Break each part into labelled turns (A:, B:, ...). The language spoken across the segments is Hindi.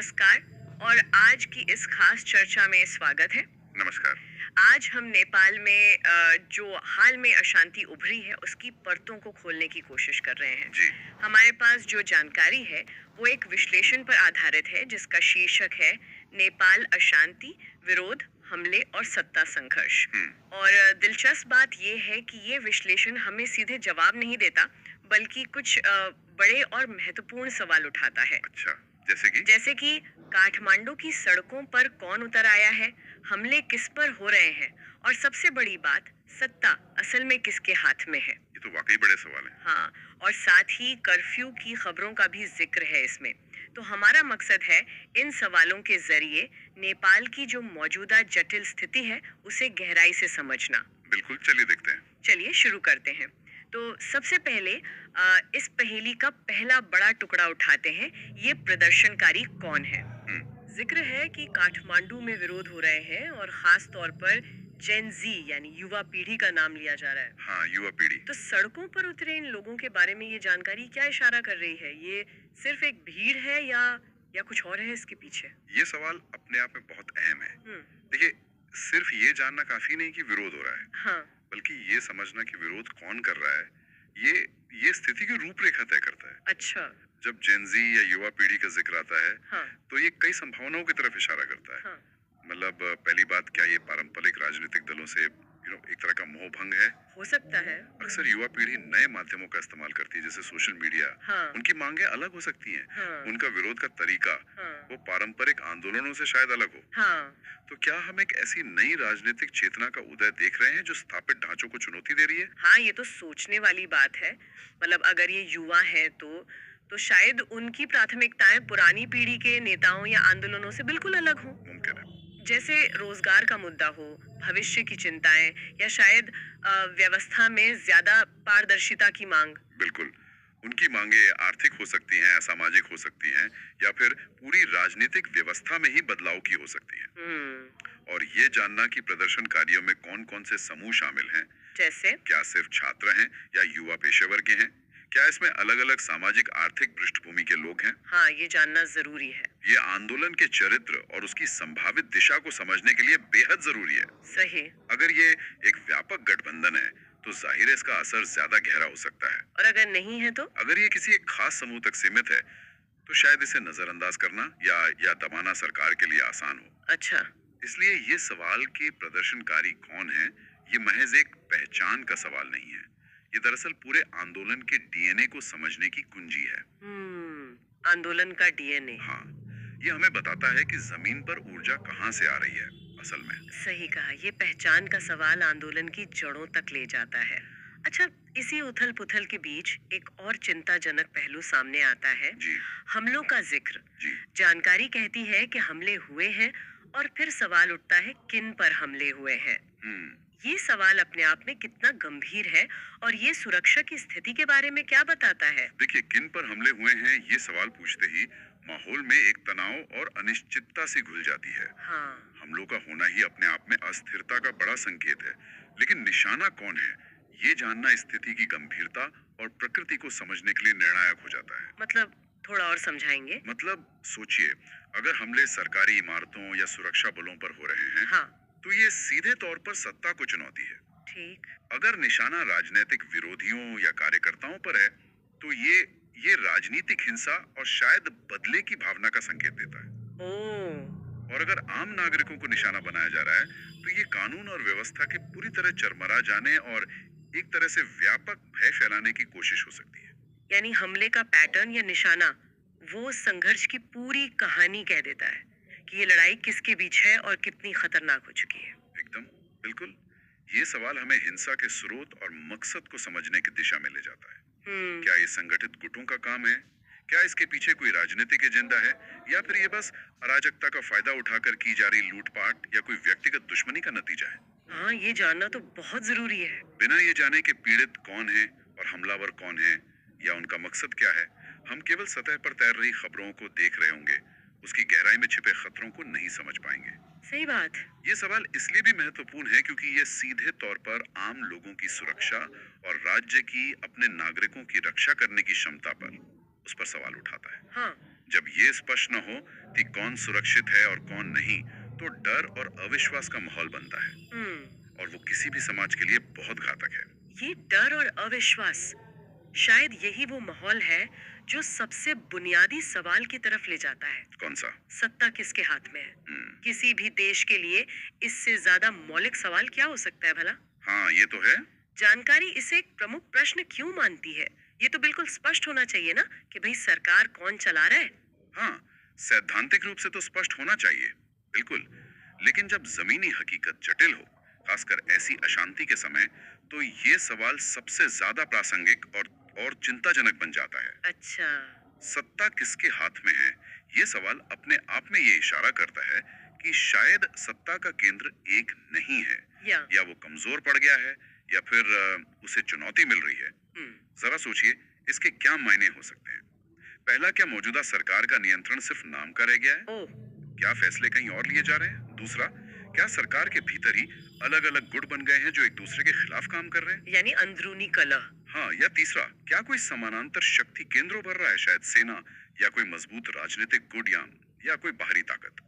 A: नमस्कार और आज की इस खास चर्चा में स्वागत है।
B: नमस्कार।
A: आज हम नेपाल में जो हाल में अशांति उभरी है उसकी परतों को खोलने की कोशिश कर रहे हैं।
B: जी।
A: हमारे पास जो जानकारी है वो एक विश्लेषण पर आधारित है जिसका शीर्षक है नेपाल अशांति, विरोध, हमले और सत्ता संघर्ष।
B: हुँ,
A: और दिलचस्प बात यह है कि ये विश्लेषण हमें सीधे जवाब नहीं देता बल्कि कुछ बड़े और महत्वपूर्ण सवाल उठाता है।
B: अच्छा, जैसे कि?
A: जैसे कि काठमांडू की सड़कों पर कौन उतर आया है, हमले किस पर हो रहे हैं और सबसे बड़ी बात, सत्ता असल में किसके हाथ में है।
B: ये तो वाक़ई बड़े सवाल हैं।
A: हाँ, और साथ ही कर्फ्यू की खबरों का भी जिक्र है इसमें। तो हमारा मकसद है इन सवालों के जरिए नेपाल की जो मौजूदा जटिल स्थिति है उसे गहराई से समझना।
B: बिल्कुल, चलिए देखते हैं।
A: चलिए शुरू करते हैं। तो सबसे पहले इस पहेली का पहला बड़ा टुकड़ा उठाते हैं। ये प्रदर्शनकारी कौन है?
B: हुँ,
A: जिक्र है कि काठमांडू में विरोध हो रहे हैं और खास तौर पर जेन जी यानी युवा पीढ़ी का नाम लिया जा रहा है।
B: हाँ, युवा पीढ़ी।
A: तो सड़कों पर उतरे इन लोगों के बारे में ये जानकारी क्या इशारा कर रही है? ये सिर्फ एक भीड़ है या कुछ और है इसके पीछे?
B: ये सवाल अपने आप में बहुत अहम है।
A: हम्म।
B: देखिए, सिर्फ़ ये जानना काफ़ी नहीं कि विरोध हो रहा है,
A: हाँ।
B: बल्कि ये समझना कि विरोध कौन कर रहा है, ये ये स्थिति की रूपरेखा तय करता है।
A: अच्छा।
B: जब जेन ज़ी या युवा पीढ़ी का ज़िक्र आता है,
A: हाँ।
B: तो ये कई संभावनाओं की तरफ इशारा करता है।
A: हाँ।
B: मतलब पहली बात, क्या ये पारंपरिक राजनीतिक दलों से एक तरह का मोह भंग है?
A: हो सकता है।
B: अक्सर युवा पीढ़ी नए माध्यमों का इस्तेमाल करती है, जैसे सोशल मीडिया।
A: हाँ।
B: उनकी मांगे अलग हो सकती हैं।
A: हाँ।
B: उनका विरोध का तरीका
A: हाँ।
B: वो पारंपरिक आंदोलनों से शायद अलग हो।
A: हाँ।
B: तो क्या हम एक ऐसी नई राजनीतिक चेतना का उदय देख रहे हैं जो स्थापित ढांचों को चुनौती दे रही है?
A: हाँ, ये तो सोचने वाली बात है। मतलब अगर ये युवा हैं तो शायद उनकी प्राथमिकताएं पुरानी पीढ़ी के नेताओं या आंदोलनों से बिल्कुल अलग हों।
B: मुमकिन है।
A: जैसे रोजगार का मुद्दा हो, भविष्य की चिंताएं या शायद व्यवस्था में ज्यादा पारदर्शिता की मांग।
B: बिल्कुल। उनकी मांगे आर्थिक हो सकती हैं, सामाजिक हो सकती हैं, या फिर पूरी राजनीतिक व्यवस्था में ही बदलाव की हो सकती हैं।
A: हम्म।
B: और ये जानना कि प्रदर्शनकारियों में कौन कौन से समूह शामिल हैं,
A: जैसे?
B: क्या सिर्फ छात्र हैं या युवा पेशेवर के हैं, क्या इसमें अलग अलग सामाजिक आर्थिक पृष्ठभूमि के लोग हैं?
A: हाँ, ये जानना जरूरी है।
B: ये आंदोलन के चरित्र और उसकी संभावित दिशा को समझने के लिए बेहद जरूरी है।
A: सही।
B: अगर ये एक व्यापक गठबंधन है, तो जाहिर है इसका असर ज्यादा गहरा हो सकता है।
A: और अगर नहीं है तो?
B: अगर ये किसी एक खास समूह तक सीमित है, तो शायद इसे नजरअंदाज करना या दबाना सरकार के लिए आसान हो।
A: अच्छा।
B: इसलिए ये सवाल कि प्रदर्शनकारी कौन है, ये महज एक पहचान का सवाल नहीं है। ये दरअसल पूरे आंदोलन के डीएनए को समझने की कुंजी है।
A: आंदोलन का डीएनए।
B: हाँ, ये हमें बताता है कि जमीन पर ऊर्जा कहाँ से आ रही है असल में।
A: सही कहा, ये पहचान का सवाल आंदोलन की जड़ों तक ले जाता है। अच्छा, इसी उथल पुथल के बीच एक और चिंताजनक पहलू सामने आता है।
B: जी।
A: हमलों का जिक्र।
B: जी।
A: जानकारी कहती है कि हमले हुए हैं और फिर सवाल उठता है किन पर हमले हुए हैं।
B: हम्म।
A: ये सवाल अपने आप में कितना गंभीर है और ये सुरक्षा की स्थिति के बारे में क्या बताता है?
B: देखिए, किन पर हमले हुए हैं, ये सवाल पूछते ही माहौल में एक तनाव और अनिश्चितता सी घुल जाती है।
A: हाँ।
B: हमलों का होना ही अपने आप में अस्थिरता का बड़ा संकेत है, लेकिन निशाना कौन है, ये जानना स्थिति की गंभीरता और प्रकृति को समझने के लिए निर्णायक हो जाता है।
A: मतलब थोड़ा और समझाएंगे?
B: मतलब सोचिए, अगर हमले सरकारी इमारतों या सुरक्षा बलों पर हो रहे हैं,
A: हाँ।
B: तो ये सीधे तौर पर सत्ता को चुनौती है।
A: ठीक।
B: अगर निशाना राजनीतिक विरोधियों या कार्यकर्ताओं पर है, तो ये राजनीतिक हिंसा और शायद बदले की भावना का संकेत देता है।
A: ओ।
B: और अगर आम नागरिकों को निशाना बनाया जा रहा है, तो ये कानून और व्यवस्था के पूरी तरह चरमरा जाने और एक तरह से व्यापक भय फैलाने की कोशिश हो सकती है।
A: यानी हमले का पैटर्न या निशाना वो संघर्ष की पूरी कहानी कह देता है कि ये लड़ाई किसके बीच है और कितनी खतरनाक हो चुकी है।
B: एकदम, बिल्कुल। ये सवाल हमें हिंसा के स्रोत और मकसद को समझने की दिशा में ले जाता है। क्या ये संगठित गुटों का काम है? क्या इसके पीछे कोई राजनीतिक एजेंडा है, या फिर ये बस अराजकता का फायदा उठाकर की जा रही लूटपाट या कोई व्यक्तिगत दुश्मनी का नतीजा है?
A: हाँ, ये जानना तो बहुत जरूरी है।
B: बिना ये जाने कि पीड़ित कौन है और हमलावर कौन है या उनका मकसद क्या है, हम केवल सतह पर तैर रही खबरों को देख रहे होंगे, उसकी गहराई में छिपे खतरों को नहीं समझ पाएंगे।
A: सही बात।
B: ये सवाल इसलिए भी महत्वपूर्ण है क्योंकि ये सीधे तौर पर आम लोगों की सुरक्षा और राज्य की अपने नागरिकों की रक्षा करने की क्षमता पर उस पर सवाल उठाता है।
A: हाँ।
B: जब ये स्पष्ट न हो कि कौन सुरक्षित है और कौन नहीं, तो डर और अविश्वास का माहौल बनता है और वो किसी भी समाज के लिए बहुत घातक है।
A: ये डर और अविश्वास, शायद यही वो माहौल है जो सबसे बुनियादी सवाल की तरफ ले जाता है।
B: कौन सा?
A: सत्ता किसके हाथ में है?
B: हम्म,
A: किसी भी देश के लिए इससे ज्यादा मौलिक सवाल क्या हो सकता है भला?
B: हाँ, ये तो है।
A: जानकारी इसे एक प्रमुख प्रश्न क्यों मानती है? ये तो बिल्कुल स्पष्ट होना चाहिए ना कि भाई सरकार कौन चला रहा है।
B: हाँ, सैद्धांतिक रूप से तो स्पष्ट होना चाहिए, बिल्कुल। लेकिन जब जमीनी हकीकत जटिल हो, खासकर ऐसी अशांति के समय, तो ये सवाल सबसे ज्यादा प्रासंगिक और चिंताजनक बन जाता है।
A: अच्छा।
B: सत्ता किसके हाथ में है, ये सवाल अपने आप में ये इशारा करता है कि शायद सत्ता का केंद्र एक नहीं है, या वो कमजोर पड़ गया है, या फिर उसे चुनौती मिल रही है। जरा सोचिए, इसके क्या मायने हो सकते हैं। पहला, क्या मौजूदा सरकार का नियंत्रण सिर्फ नाम का रह गया है?
A: ओह।
B: क्या फैसले कहीं और लिए जा रहे हैं? दूसरा, क्या सरकार के भीतर ही अलग अलग गुट बन गए हैं जो एक दूसरे के खिलाफ काम कर रहे हैं?
A: यानी अंदरूनी कलह।
B: हाँ, या तीसरा, क्या कोई समानांतर शक्ति केंद्र उभर रहा है, शायद सेना, या कोई मजबूत राजनीतिक गुट, या कोई बाहरी ताकत?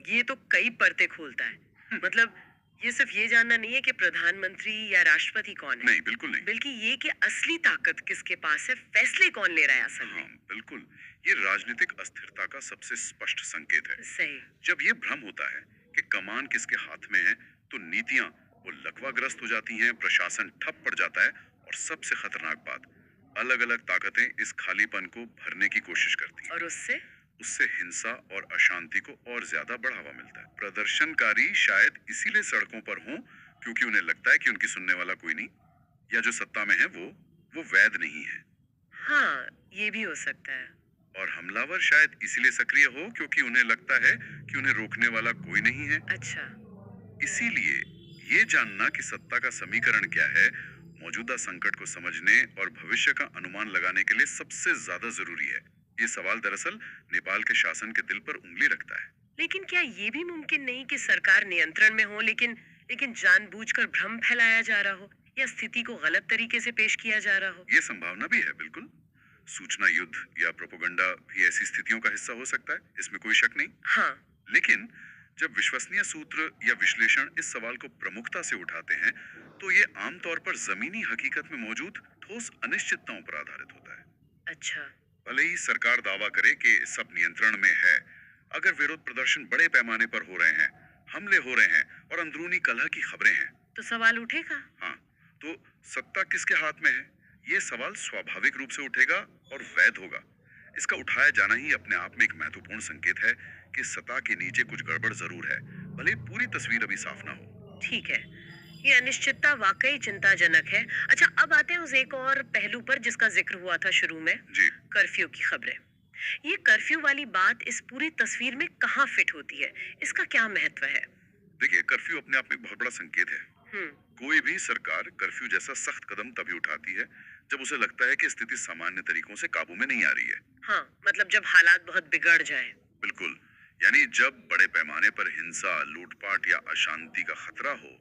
A: ये तो कई परतें खोलता है। मतलब ये सिर्फ ये जानना नहीं है कि प्रधानमंत्री या राष्ट्रपति कौन है।
B: नहीं, बिल्कुल नहीं।
A: बल्कि ये कि असली ताकत किसके पास है, फैसले कौन ले रहा है असल में।
B: हाँ, बिल्कुल। ये राजनीतिक अस्थिरता का सबसे स्पष्ट संकेत है।
A: सही।
B: जब ये भ्रम होता है कि कमान किसके हाथ में है, तो नीतियां वो लकवाग्रस्त हो जाती हैं, प्रशासन ठप पड़ जाता है, और सबसे खतरनाक बात, अलग अलग ताकतें इस खालीपन को भरने की कोशिश करती हैं।
A: और
B: उससे हिंसा और अशांति को और ज्यादा बढ़ावा मिलता है। प्रदर्शनकारी शायद इसीलिए सड़कों पर हों, क्योंकि उन्हें लगता है कि उनकी सुनने वाला कोई नहीं, या जो सत्ता में है वो वैध नहीं है।
A: हाँ, ये भी हो सकता है।
B: और हमलावर शायद इसीलिए सक्रिय हो, क्योंकि उन्हें लगता है कि उन्हें रोकने वाला कोई नहीं है।
A: अच्छा।
B: इसीलिए ये जानना कि सत्ता का समीकरण क्या है, मौजूदा संकट को समझने और भविष्य का अनुमान लगाने के लिए सबसे ज्यादा जरूरी है। ये सवाल दरअसल नेपाल के शासन के दिल पर उंगली रखता है।
A: लेकिन क्या ये भी मुमकिन नहीं कि सरकार नियंत्रण में हो, लेकिन जानबूझकर भ्रम फैलाया जा रहा हो, या स्थिति को गलत तरीके से पेश किया जा रहा हो?
B: ये संभावना भी है, बिल्कुल। सूचना युद्ध या प्रोपेगेंडा भी ऐसी स्थितियों का हिस्सा हो सकता है, इसमें कोई शक नहीं।
A: हाँ।
B: लेकिन जब विश्वसनीय सूत्र या विश्लेषण इस सवाल को प्रमुखता से उठाते हैं, तो ये आमतौर पर जमीनी हकीकत में मौजूद ठोस अनिश्चितताओं पर आधारित होता है।
A: अच्छा।
B: भले ही सरकार दावा करे कि सब नियंत्रण में है, अगर विरोध प्रदर्शन बड़े पैमाने पर हो रहे हैं, हमले हो रहे हैं और अंदरूनी कलह की खबरें हैं,
A: तो सवाल उठेगा।
B: हाँ, तो सत्ता किसके हाथ में है, ये सवाल स्वाभाविक रूप से उठेगा और वैध होगा। इसका उठाया जाना ही अपने आप में एक महत्वपूर्ण संकेत है कि सत्ता के नीचे कुछ गड़बड़ जरूर है, भले ही पूरी तस्वीर अभी साफ ना हो।
A: ठीक है, ये अनिश्चितता वाकई चिंताजनक है। अच्छा, अब आते हैं उस एक और पहलू पर जिसका जिक्र हुआ था शुरू में।
B: जी।
A: कर्फ्यू की खबरें। ये कर्फ्यू वाली बात इस पूरी तस्वीर में कहाँ फिट होती है? इसका क्या महत्व है?
B: देखिए, कर्फ्यू अपने आप में एक बहुत बड़ा संकेत है। कोई भी सरकार कर्फ्यू जैसा सख्त कदम तभी उठाती है जब उसे लगता है कि स्थिति सामान्य तरीकों से काबू में नहीं आ रही है।
A: हाँ, मतलब जब हालात बहुत बिगड़ जाए।
B: बिल्कुल, यानी जब बड़े पैमाने पर हिंसा, लूटपाट या अशांति का खतरा हो,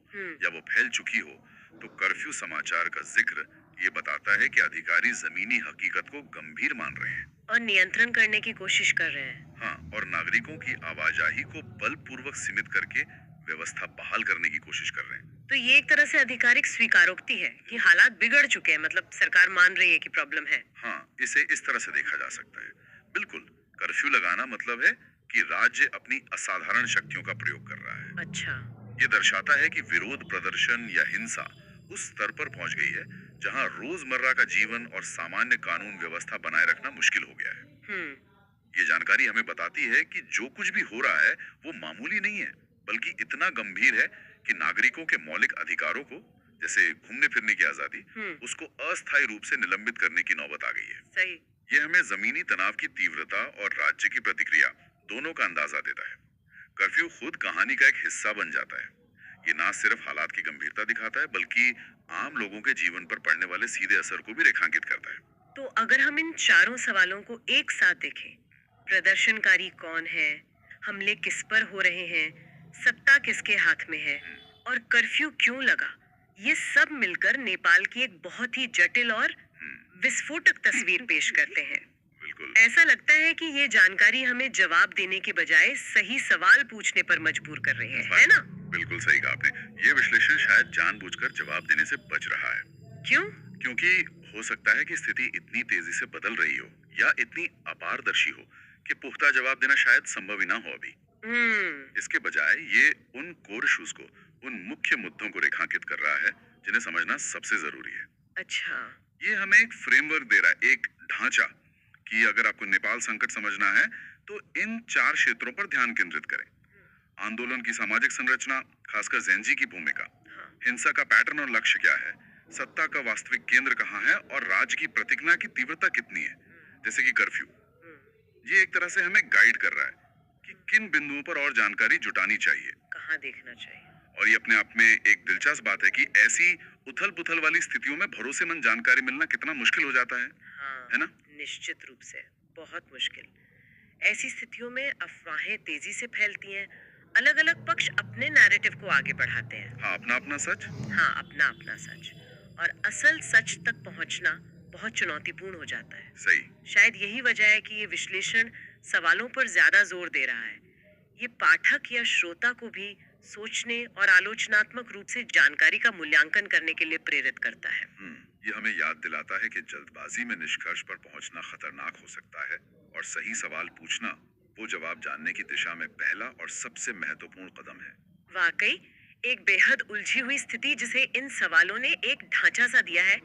B: या वो फैल चुकी हो, तो कर्फ्यू समाचार का जिक्र ये बताता है कि अधिकारी जमीनी हकीकत को गंभीर मान रहे हैं
A: और नियंत्रण करने की कोशिश कर रहे हैं।
B: हाँ, और नागरिकों की आवाजाही को बलपूर्वक सीमित करके व्यवस्था बहाल करने की कोशिश कर रहे हैं।
A: तो ये एक तरह से आधिकारिक स्वीकारोक्ति है कि हालात बिगड़ चुके हैं, मतलब सरकार मान रही है कि प्रॉब्लम है।
B: हाँ, इसे इस तरह से देखा जा सकता है। बिल्कुल, कर्फ्यू लगाना मतलब है कि राज्य अपनी असाधारण शक्तियों का प्रयोग कर रहा है।
A: अच्छा।
B: ये दर्शाता है कि विरोध प्रदर्शन या हिंसा उस स्तर पर पहुंच गई है जहां रोजमर्रा का जीवन और सामान्य कानून व्यवस्था बनाए रखना मुश्किल हो गया है। ये जानकारी हमें बताती है कि जो कुछ भी हो रहा है वो मामूली नहीं है, बल्कि इतना गंभीर है कि नागरिकों के मौलिक अधिकारों को, जैसे घूमने फिरने की आजादी, उसको अस्थायी रूप से निलंबित करने की नौबत आ गई है।
A: सही।
B: ये हमें जमीनी तनाव की तीव्रता और राज्य की प्रतिक्रिया दोनों का अंदाजा देता है। कर्फ्यू खुद कहानी का एक हिस्सा बन जाता है। ये ना सिर्फ हालात की गंभीरता दिखाता है, बल्कि आम लोगों के जीवन पर पड़ने वाले सीधे असर को भी रेखांकित करता है।
A: तो अगर हम इन चारों सवालों को एक साथ देखें, प्रदर्शनकारी कौन है, हमले किस पर हो रहे हैं, सत्ता किसके हाथ में है, और कर्फ्यू क्यों लगा, ये सब मिलकर नेपाल की एक बहुत ही जटिल और विस्फोटक तस्वीर पेश करते हैं।
B: बिल्कुल।
A: ऐसा लगता है कि ये जानकारी हमें जवाब देने के बजाय सही सवाल पूछने पर मजबूर कर रही है ना?
B: बिल्कुल सही कहा आपने। ये विश्लेषण शायद जानबूझकर जवाब देने से बच रहा है,
A: क्यों?
B: क्योंकि हो सकता है कि स्थिति इतनी तेजी से बदल रही हो या इतनी अपारदर्शी हो कि पुख्ता जवाब देना शायद संभव ही ना हो अभी। इसके बजाय ये उन कोर इश्यूज को, उन मुख्य मुद्दों को रेखांकित कर रहा है जिन्हें समझना सबसे जरूरी है।
A: अच्छा।
B: ये हमें एक फ्रेमवर्क दे रहा है, एक ढांचा, कि अगर आपको नेपाल संकट समझना है तो इन 4 क्षेत्रों पर ध्यान केंद्रित करें। आंदोलन की सामाजिक संरचना, खासकर ज़ेनजी की भूमिका,
A: हाँ।
B: हिंसा का पैटर्न और लक्ष्य क्या है, सत्ता का वास्तविक केंद्र कहाँ है और राज्य की प्रतिज्ञा की तीव्रता कितनी है, जैसे कि कर्फ्यू। ये एक तरह से हमें गाइड कर रहा है कि किन बिंदुओं पर और जानकारी जुटानी चाहिए,
A: कहाँ देखना चाहिए।
B: और ये अपने आप में एक दिलचस्प बात है कि ऐसी उथल पुथल वाली स्थितियों में भरोसेमंद जानकारी मिलना कितना मुश्किल हो जाता है।
A: हाँ,
B: है ना?
A: निश्चित रूप से बहुत मुश्किल। ऐसी स्थितियों में अफवाहें तेजी से फैलती हैं। अलग अलग पक्ष अपने नैरेटिव को आगे बढ़ाते हैं।
B: हाँ, अपना अपना सच।
A: हाँ, अपना अपना सच। और असल सच तक पहुंचना बहुत चुनौतीपूर्ण हो जाता है।
B: सही।
A: शायद यही वजह है कि ये विश्लेषण सवालों पर ज्यादा जोर दे रहा है। ये पाठक या श्रोता को भी सोचने और आलोचनात्मक रूप से जानकारी का मूल्यांकन करने के लिए प्रेरित करता है।
B: ये हमें याद दिलाता है कि जल्दबाजी में निष्कर्ष पर पहुंचना खतरनाक हो सकता है, और सही सवाल पूछना वो जवाब जानने की दिशा में पहला और सबसे महत्वपूर्ण कदम है।
A: वाकई एक बेहद उलझी हुई स्थिति जिसे इन सवालों ने एक ढांचा सा दिया है।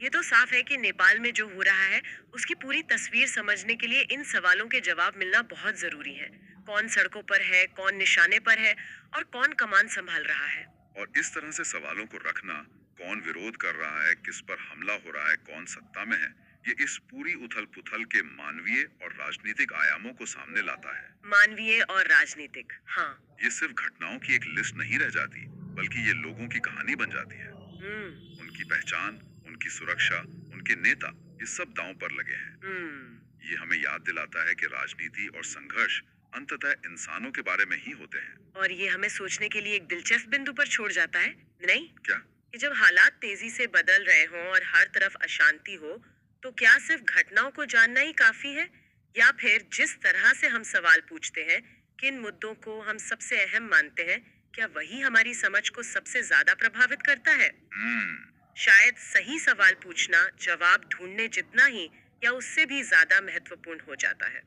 A: ये तो साफ है कि नेपाल में जो हो रहा है उसकी पूरी तस्वीर समझने के लिए इन सवालों के जवाब मिलना बहुत जरूरी है। कौन सड़कों पर है, कौन निशाने पर है और कौन कमान संभाल रहा है।
B: और इस तरह से सवालों को रखना, कौन विरोध कर रहा है, किस पर हमला हो रहा है, कौन सत्ता में है, ये इस पूरी उथल पुथल के मानवीय और राजनीतिक आयामों को सामने लाता है।
A: मानवीय और राजनीतिक, हाँ।
B: ये सिर्फ घटनाओं की एक लिस्ट नहीं रह जाती, बल्कि ये लोगों की कहानी बन जाती है। उनकी पहचान, उनकी सुरक्षा, उनके नेता, ये सब दांव पर लगे हैं। ये हमें याद दिलाता है कि राजनीति और संघर्ष अंततः इंसानों के बारे में ही होते हैं।
A: और ये हमें सोचने के लिए एक दिलचस्प बिंदु पर छोड़ जाता है, नहीं?
B: क्या?
A: कि जब हालात तेजी से बदल रहे हों और हर तरफ अशांति हो, तो क्या सिर्फ घटनाओं को जानना ही काफी है, या फिर जिस तरह से हम सवाल पूछते हैं, किन मुद्दों को हम सबसे अहम मानते हैं, क्या वही हमारी समझ को सबसे ज्यादा प्रभावित करता है? शायद सही सवाल पूछना जवाब ढूंढने जितना ही या उससे भी ज्यादा महत्वपूर्ण हो जाता है।